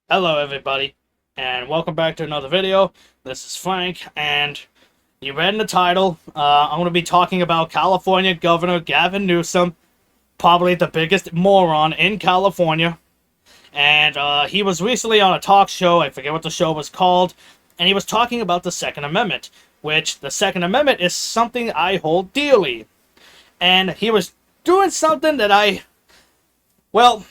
Hello everybody, and welcome back to another video. This is Frank, and you read in the title, I'm going to be talking about California Governor Gavin Newsom, probably the biggest moron in California. And he was recently on a talk show, I forget what the show was called, and he was talking about the Second Amendment, which the Second Amendment is something I hold dearly. And he was doing something that well,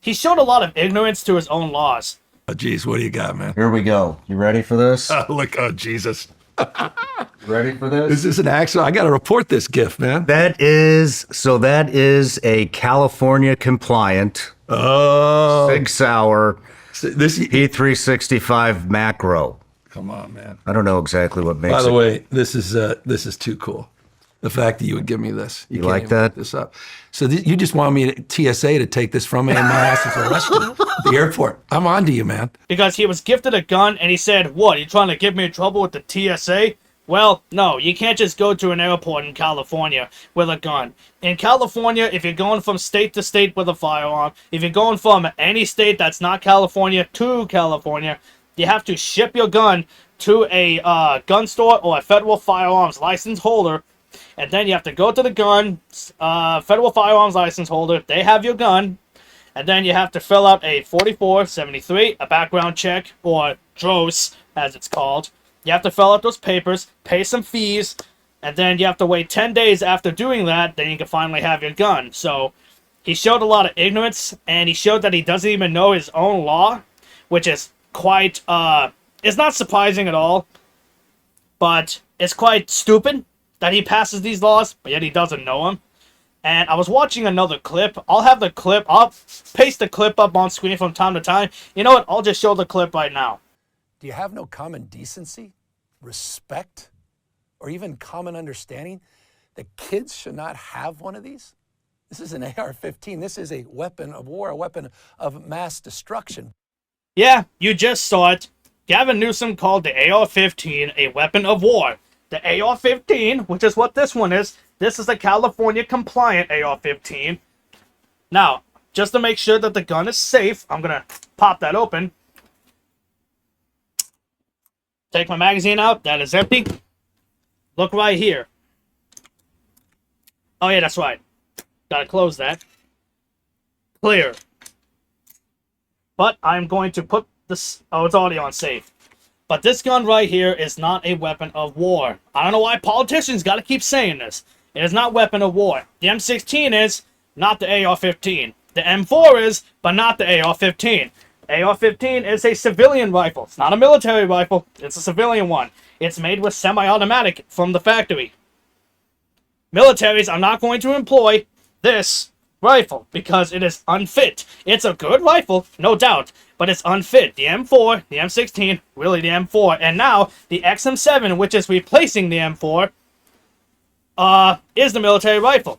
he showed a lot of ignorance to his own laws. Oh, geez, what do you got, man? Here we go. You ready for this? Look, oh, Jesus. Ready for this? Is this an accident? I got to report this gift, man. That is a California compliant Oh. 6-hour This, P365 macro. come on, man. I don't know exactly what makes By the it. way, this is too cool. The fact that you would give me this. You can't like even that? look this up. So you just want me to TSA to take this from me and my ass is arrested at the airport. I'm on to you, man. Because he was gifted a gun and he said, "What, you trying to get me in trouble with the TSA?" Well, no, you can't just go to an airport in California with a gun. In California, if you're going from state to state with a firearm, if you're going from any state that's not California to California, you have to ship your gun to a gun store or a federal firearms license holder. And then you have to go to the federal firearms license holder. They have your gun. And then you have to fill out a 4473, a background check, or DROS, as it's called. You have to fill out those papers, pay some fees, and then you have to wait 10 days after doing that, then you can finally have your gun. So he showed a lot of ignorance, and he showed that he doesn't even know his own law, which is quite, it's not surprising at all, but it's quite stupid that he passes these laws, but yet he doesn't know them. And I was watching another clip. I'll paste the clip up on screen from time to time. You know what? I'll just show the clip right now. Do you have no common decency, respect, or even common understanding that kids should not have one of these? This is an AR-15. This is a weapon of war, a weapon of mass destruction. Yeah, you just saw it. Gavin Newsom called the AR-15 a weapon of war. The AR-15, which is what this one is, this is a California compliant AR-15. Now, just to make sure that the gun is safe, I'm gonna pop that open. Take my magazine out. That is empty. Look right here. Oh yeah, that's right. Gotta close that. Clear. But I'm going to put this... Oh, it's already on safe. But this gun right here is not a weapon of war. I don't know why politicians gotta keep saying this. It is not weapon of war. The M16 is, not the AR-15. The M4 is, but not the AR-15. AR-15 is a civilian rifle. It's not a military rifle. It's a civilian one. It's made with semi-automatic from the factory. Militaries are not going to employ this rifle because it is unfit. It's a good rifle, no doubt, but it's unfit. The M4, the M16, really the M4, and now the XM7, which is replacing the M4, is the military rifle.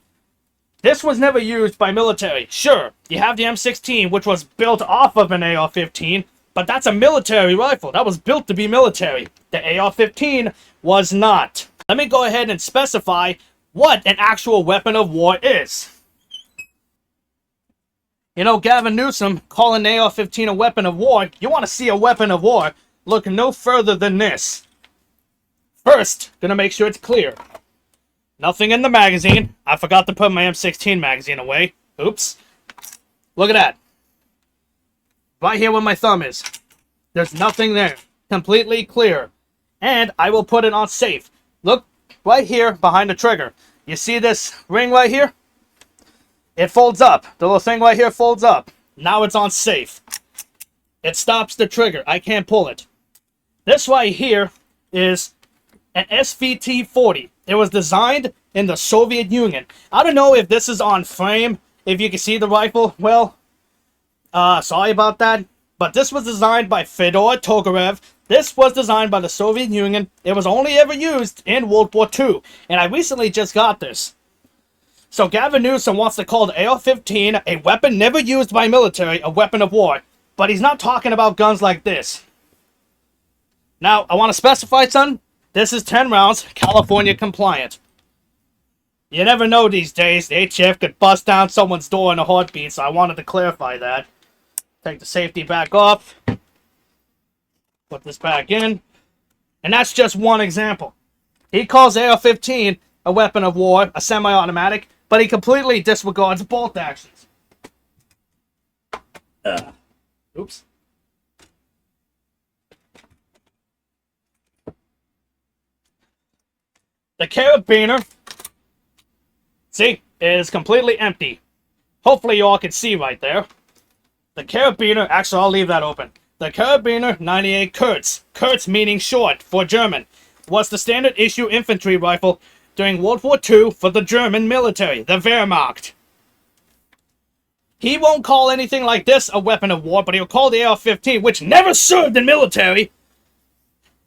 This was never used by military. Sure, you have the M16, which was built off of an AR-15, but that's a military rifle. That was built to be military. The AR-15 was not. Let me go ahead and specify what an actual weapon of war is. You know, Gavin Newsom calling the AR-15 a weapon of war. You want to see a weapon of war? Look no further than this. First, gonna make sure it's clear. Nothing in the magazine. I forgot to put my M16 magazine away. Oops. Look at that. Right here where my thumb is. There's nothing there. Completely clear. And I will put it on safe. Look, right here behind the trigger. You see this ring right here? It folds up. The little thing right here folds up. Now it's on safe. It stops the trigger. I can't pull it. This right here is an SVT-40. It was designed in the Soviet Union. I don't know if this is on frame, if you can see the rifle. Well, sorry about that. But this was designed by Fyodor Tokarev. This was designed by the Soviet Union. It was only ever used in World War II. And I recently just got this. So Gavin Newsom wants to call the AR-15 a weapon never used by military, a weapon of war. But he's not talking about guns like this. Now, I want to specify something. This is 10 rounds, California compliant. You never know these days. The ATF could bust down someone's door in a heartbeat, so I wanted to clarify that. Take the safety back off. Put this back in. And that's just one example. He calls AR-15 a weapon of war, a semi-automatic, but he completely disregards bolt actions. Oops. The carabiner, see, is completely empty. Hopefully you all can see right there. The carabiner, actually I'll leave that open. The carabiner 98 Kurz, Kurz meaning short for German, was the standard issue infantry rifle during World War II for the German military, the Wehrmacht. He won't call anything like this a weapon of war, but he'll call the AR-15, which never served in military,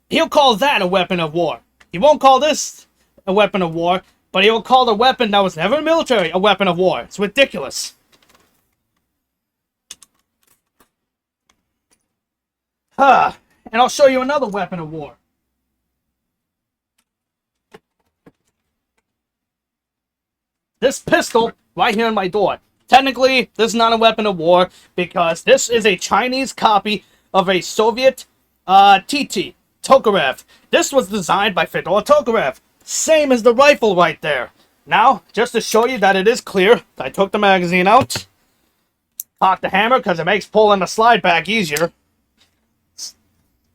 he'll call that a weapon of war. He won't call this a weapon of war, but he will call the weapon that was never in military a weapon of war. It's ridiculous. And I'll show you another weapon of war. This pistol right here on my door. Technically, this is not a weapon of war because this is a Chinese copy of a Soviet TT, Tokarev. This was designed by Fyodor Tokarev. Same as the rifle right there. Now, just to show you that it is clear, I took the magazine out, cocked the hammer because it makes pulling the slide back easier.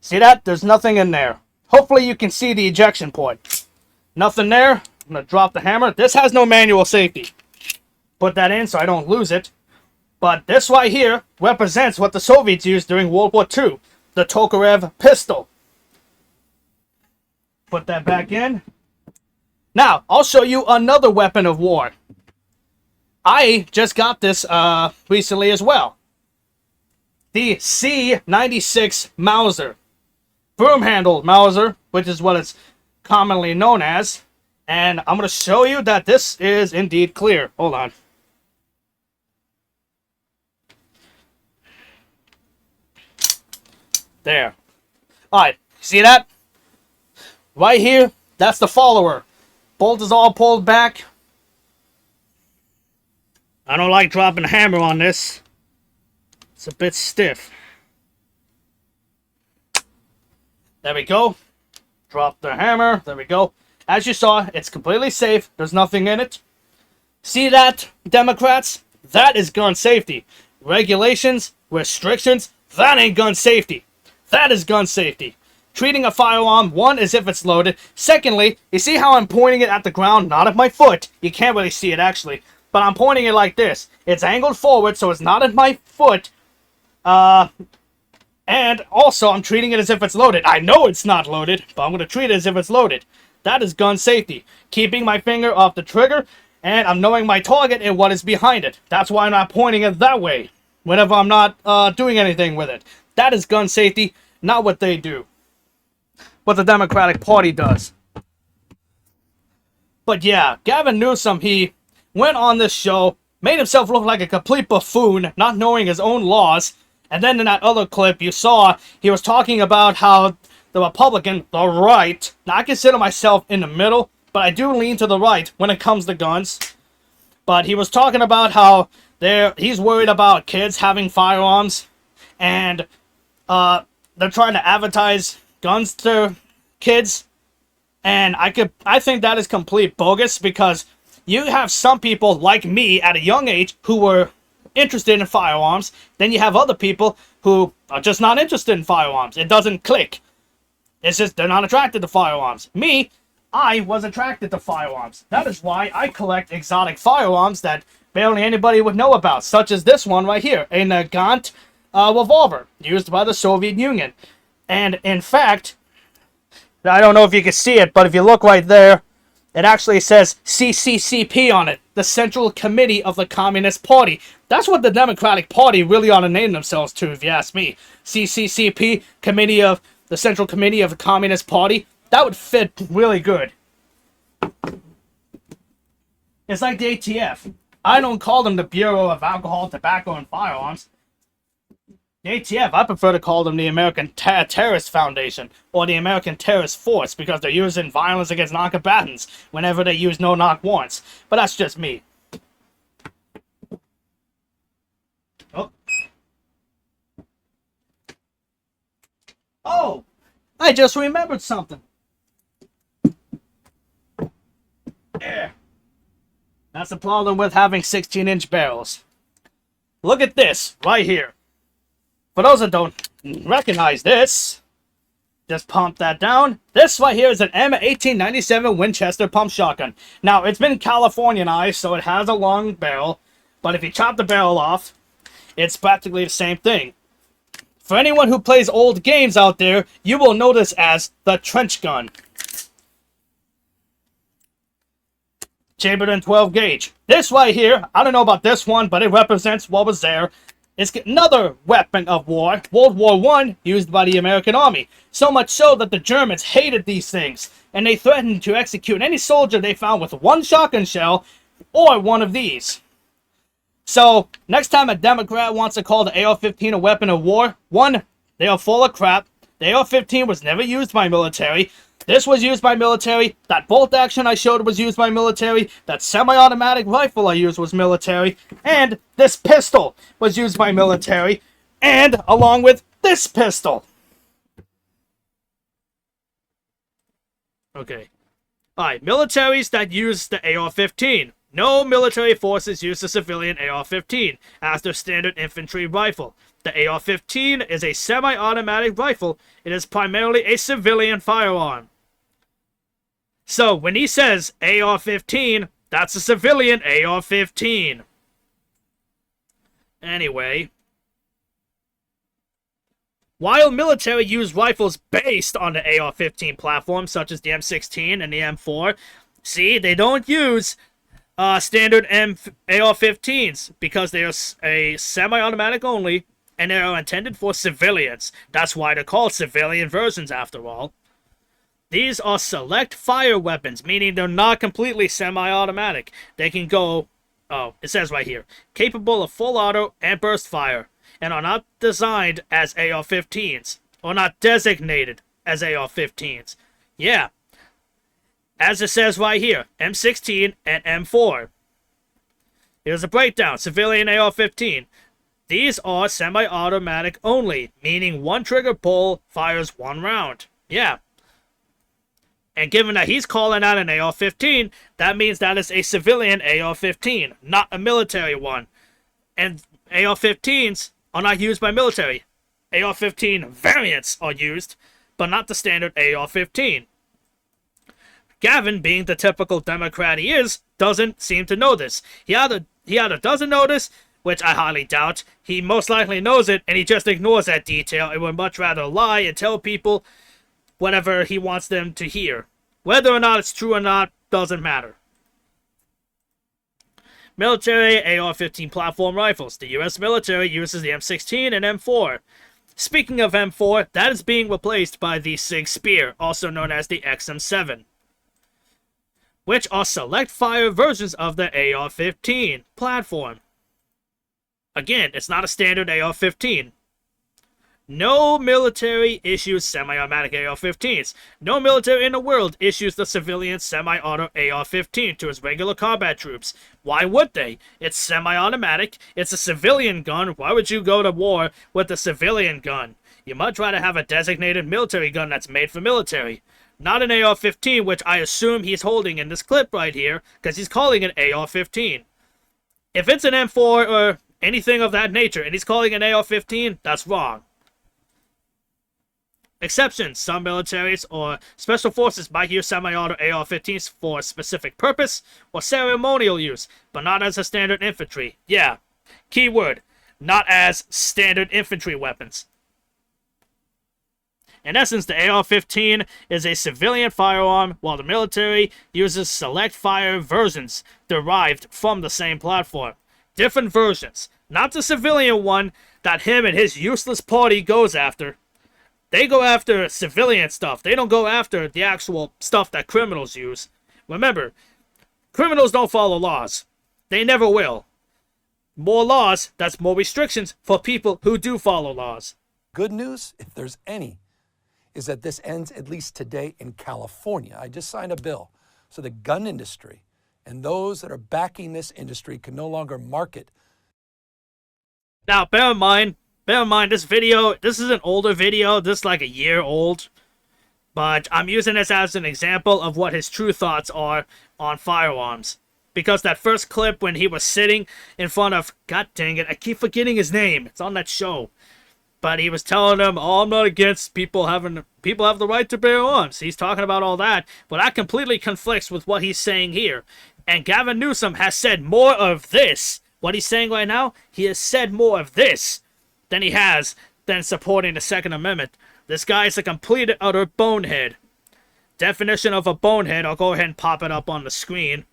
See that? There's nothing in there. Hopefully you can see the ejection port. Nothing there. I'm going to drop the hammer. This has no manual safety. Put that in so I don't lose it. But this right here represents what the Soviets used during World War II. The Tokarev pistol. Put that back in. Now, I'll show you another weapon of war. I just got this recently as well. The C96 Mauser. Broom-handled Mauser, which is what it's commonly known as. And I'm going to show you that this is indeed clear. Hold on. There. Alright, see that? Right here, that's the follower. Bolt is all pulled back. I don't like dropping the hammer on this. It's a bit stiff. There we go. Drop the hammer. There we go. As you saw, it's completely safe. There's nothing in it. See that, Democrats? That is gun safety. Regulations, restrictions, that ain't gun safety. That is gun safety. Treating a firearm, one, as if it's loaded. Secondly, you see how I'm pointing it at the ground, not at my foot? You can't really see it, actually. But I'm pointing it like this. It's angled forward, so it's not at my foot. And also, I'm treating it as if it's loaded. I know it's not loaded, but I'm going to treat it as if it's loaded. That is gun safety. Keeping my finger off the trigger, and I'm knowing my target and what is behind it. That's why I'm not pointing it that way whenever I'm not doing anything with it. That is gun safety, not what they do. What the Democratic Party does. But yeah, Gavin Newsom, he went on this show, made himself look like a complete buffoon, not knowing his own laws. And then in that other clip you saw, he was talking about how the Republican, the right, now I consider myself in the middle, but I do lean to the right when it comes to guns. But he was talking about how he's worried about kids having firearms, and they're trying to advertise guns to kids. And I think that is complete bogus, because you have some people like me at a young age who were interested in firearms. Then you have other people who are just not interested in firearms. It doesn't click. It's just they're not attracted to firearms. Me, I was attracted to firearms. That is why I collect exotic firearms that barely anybody would know about, such as this one right here, a Nagant revolver used by the Soviet Union. And in fact, I don't know if you can see it, but if you look right there, it actually says CCCP on it, the Central Committee of the Communist Party. That's what the Democratic Party really ought to name themselves to, if you ask me. CCCP, the Central Committee of the Communist Party. That would fit really good. It's like the ATF. I don't call them the Bureau of Alcohol, Tobacco, and Firearms. The ATF, I prefer to call them the American Terrorist Foundation, or the American Terrorist Force, because they're using violence against non-combatants whenever they use no-knock warrants. But that's just me. Oh! I just remembered something. Yeah. That's the problem with having 16-inch barrels. Look at this right here. For those that don't recognize this, just pump that down. This right here is an M1897 Winchester pump shotgun. Now, it's been Californianized, so it has a long barrel, but if you chop the barrel off, it's practically the same thing. For anyone who plays old games out there, you will know this as the trench gun. Chambered in 12 gauge. This right here, I don't know about this one, but it represents what was there. It's another weapon of war, World War I, used by the American Army. So much so that the Germans hated these things, and they threatened to execute any soldier they found with one shotgun shell or one of these. So, next time a Democrat wants to call the AR-15 a weapon of war, one, they are full of crap. The AR-15 was never used by military. This was used by military. That bolt action I showed was used by military. That semi-automatic rifle I used was military. And this pistol was used by military. And along with this pistol. Okay. Alright, militaries that use the AR-15. No military forces use the civilian AR-15 as their standard infantry rifle. The AR-15 is a semi-automatic rifle. It is primarily a civilian firearm. So, when he says AR-15, that's a civilian AR-15. Anyway. While military use rifles based on the AR-15 platform, such as the M16 and the M4, see, they don't use standard AR-15s because they are a semi-automatic only, and they are intended for civilians. That's why they're called civilian versions, after all. These are select fire weapons, meaning they're not completely semi-automatic. They can go, it says right here, capable of full auto and burst fire, and are not designed as AR-15s, or not designated as AR-15s. Yeah, as it says right here, M16 and M4. Here's a breakdown, civilian AR-15. These are semi-automatic only, meaning one trigger pull fires one round. Yeah. And given that he's calling out an AR-15, that means that is a civilian AR-15, not a military one. And AR-15s are not used by military. AR-15 variants are used, but not the standard AR-15. Gavin, being the typical Democrat he is, doesn't seem to know this. He either doesn't know this, which I highly doubt. He most likely knows it, and he just ignores that detail and would much rather lie and tell people whatever he wants them to hear. Whether or not it's true or not doesn't matter. Military AR-15 platform rifles. The U.S. military uses the M16 and M4. Speaking of M4, that is being replaced by the SIG Spear, also known as the XM7, which are select fire versions of the AR-15 platform. Again, it's not a standard AR-15. No military issues semi-automatic AR-15s. No military in the world issues the civilian semi-auto AR-15 to its regular combat troops. Why would they? It's semi-automatic. It's a civilian gun. Why would you go to war with a civilian gun? You'd much rather have a designated military gun that's made for military. Not an AR-15, which I assume he's holding in this clip right here, because he's calling it AR-15. If it's an M4 or anything of that nature, and he's calling it AR-15, that's wrong. Exceptions. Some militaries or special forces might use semi-auto AR-15s for a specific purpose or ceremonial use, but not as a standard infantry. Yeah. Keyword. Not as standard infantry weapons. In essence, the AR-15 is a civilian firearm, while the military uses select fire versions derived from the same platform. Different versions. Not the civilian one that him and his useless party goes after. They go after civilian stuff. They don't go after the actual stuff that criminals use. Remember, criminals don't follow laws. They never will. More laws, that's more restrictions for people who do follow laws. Good news, if there's any, is that this ends at least today in California. I just signed a bill so the gun industry and those that are backing this industry can no longer market. Now, bear in mind, this video, this is an older video. This is like a year old. But I'm using this as an example of what his true thoughts are on firearms. Because that first clip when he was sitting in front of, god dang it, I keep forgetting his name. It's on that show. But he was telling them, oh, I'm not against people have the right to bear arms. He's talking about all that. But that completely conflicts with what he's saying here. And Gavin Newsom has said more of this. What he's saying right now, he has said more of this than he has than supporting the Second Amendment. This guy is a complete and utter bonehead. Definition of a bonehead, I'll go ahead and pop it up on the screen.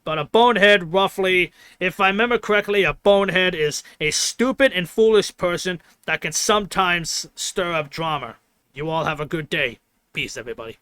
But a bonehead, roughly, if I remember correctly, a bonehead is a stupid and foolish person that can sometimes stir up drama. You all have a good day. Peace, everybody.